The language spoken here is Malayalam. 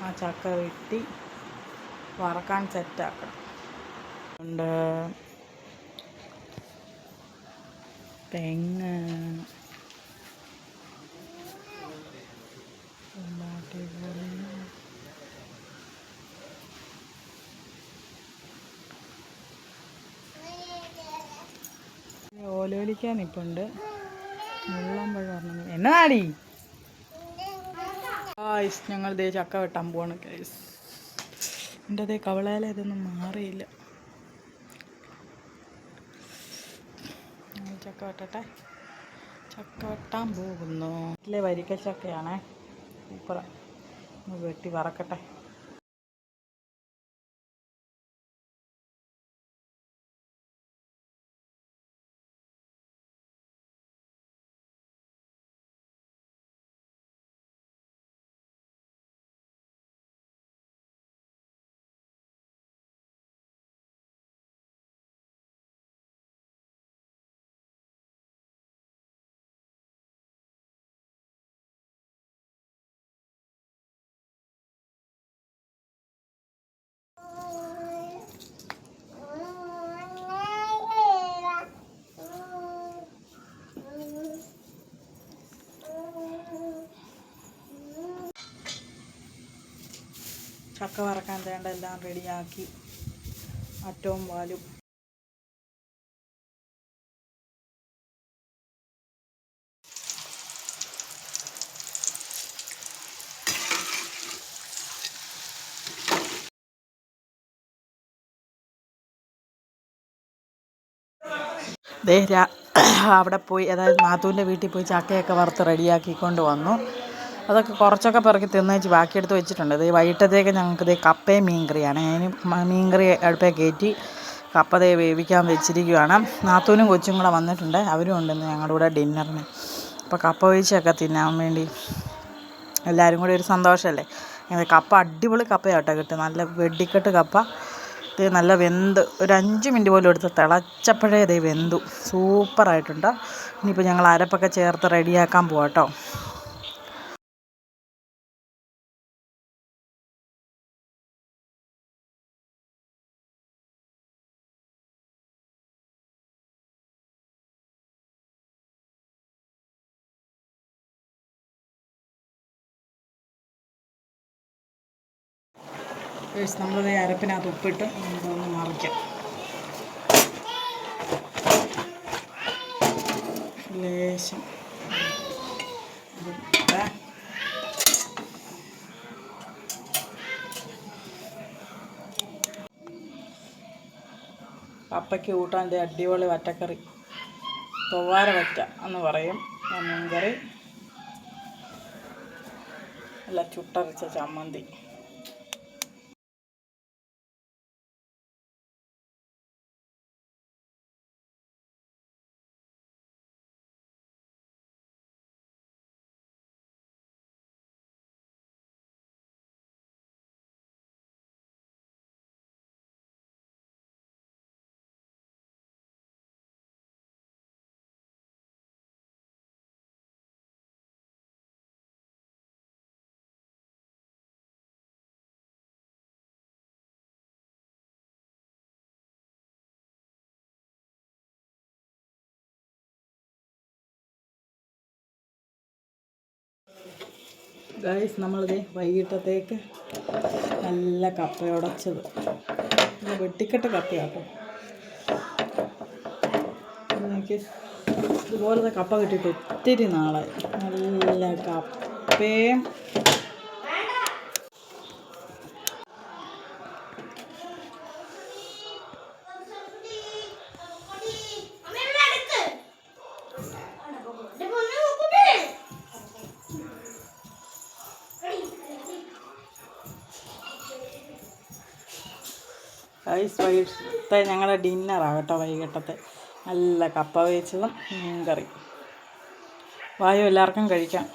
ആ ചക്ക വെട്ടി വറക്കാൻ സെറ്റാക്കണം. ഉണ്ട് തെങ്ങ്, ഓലോലിക്കാൻ ഇപ്പുണ്ട്. മുള്ളമ്പഴം പറഞ്ഞു എന്നാടി. ഞങ്ങൾ ദേ ചക്ക വെട്ടാൻ പോവാണ് ഗൈസ്. എൻ്റെ അതേ കവളയില ഇതൊന്നും മാറിയില്ല. ചക്ക വെട്ടട്ടെ. ചക്ക വെട്ടാൻ പോകുന്നു. വീട്ടിലെ വരിക്കച്ചക്കയാണേ, സൂപ്പറാ. വെട്ടി വറക്കട്ടെ. ചക്ക വറക്കാൻ വേണ്ട എല്ലാം റെഡിയാക്കി, അറ്റവും പാലും. അവിടെ പോയി, അതായത് നാത്തൂൻ്റെ വീട്ടിൽ പോയി ചക്കയൊക്കെ വറുത്ത് റെഡിയാക്കിക്കൊണ്ട് വന്നു. അതൊക്കെ കുറച്ചൊക്കെ പിറക്കി തിന്നേച്ച് ബാക്കിയെടുത്ത് വെച്ചിട്ടുണ്ട്. ഇത് വൈകിട്ടത്തേക്ക് ഞങ്ങൾക്ക് ഇത് കപ്പയും മീൻകറിയാണ്. അതിന് മീൻകറി അടുപ്പേ കയറ്റി കപ്പ ദേ വേവിക്കാൻ വെച്ചിരിക്കുകയാണ്. നാത്തൂനും കൊച്ചും കൂടെ വന്നിട്ടുണ്ട്, അവരും ഉണ്ടെന്ന് ഞങ്ങളുടെ കൂടെ ഡിന്നറിന്. അപ്പോൾ കപ്പ വേവിച്ചൊക്കെ തിന്നാൻ വേണ്ടി എല്ലാവരും കൂടി ഒരു സന്തോഷമല്ലേ. കപ്പ അടിപൊളി കപ്പയാട്ടോ കിട്ടും, നല്ല വെടിക്കെട്ട് കപ്പ. ഇത് നല്ല വെന്ത് ഒരു 5 മിനിറ്റ് പോലും എടുത്ത് തിളച്ചപ്പോഴേ ഇത് വെന്തു, സൂപ്പറായിട്ടുണ്ട്. ഇനിയിപ്പോൾ ഞങ്ങൾ അരപ്പൊക്കെ ചേർത്ത് റെഡിയാക്കാൻ പോവാം കേട്ടോ. നമ്മളിത് അരപ്പിനകത്ത് ഉപ്പിട്ട് ഒന്ന് മറിക്കാം. ലേശം കപ്പയ്ക്ക് കൂട്ടാൻ അടിപൊളി വറ്റക്കറി, തൊവാര വറ്റ എന്ന് പറയും. മീൻകറി, നല്ല ചുട്ടരച്ച ചമ്മന്തി. ഗൈസ്, നമ്മളിത് വൈകിട്ടത്തേക്ക് നല്ല കപ്പ ഉടച്ചത്, വെട്ടിക്കെട്ട് കപ്പയാട്ടോ. എനിക്ക് ഇതുപോലത്തെ കപ്പ കിട്ടിയിട്ട് ഒത്തിരി നാളായി. നല്ല കപ്പയും വൈകിട്ടത്തെ ഞങ്ങളുടെ ഡിന്നറാണ് കേട്ടോ. വൈകിട്ടത്തെ നല്ല കപ്പ വേവിച്ചതും മീൻകറി. വായോ എല്ലാവർക്കും കഴിക്കാം.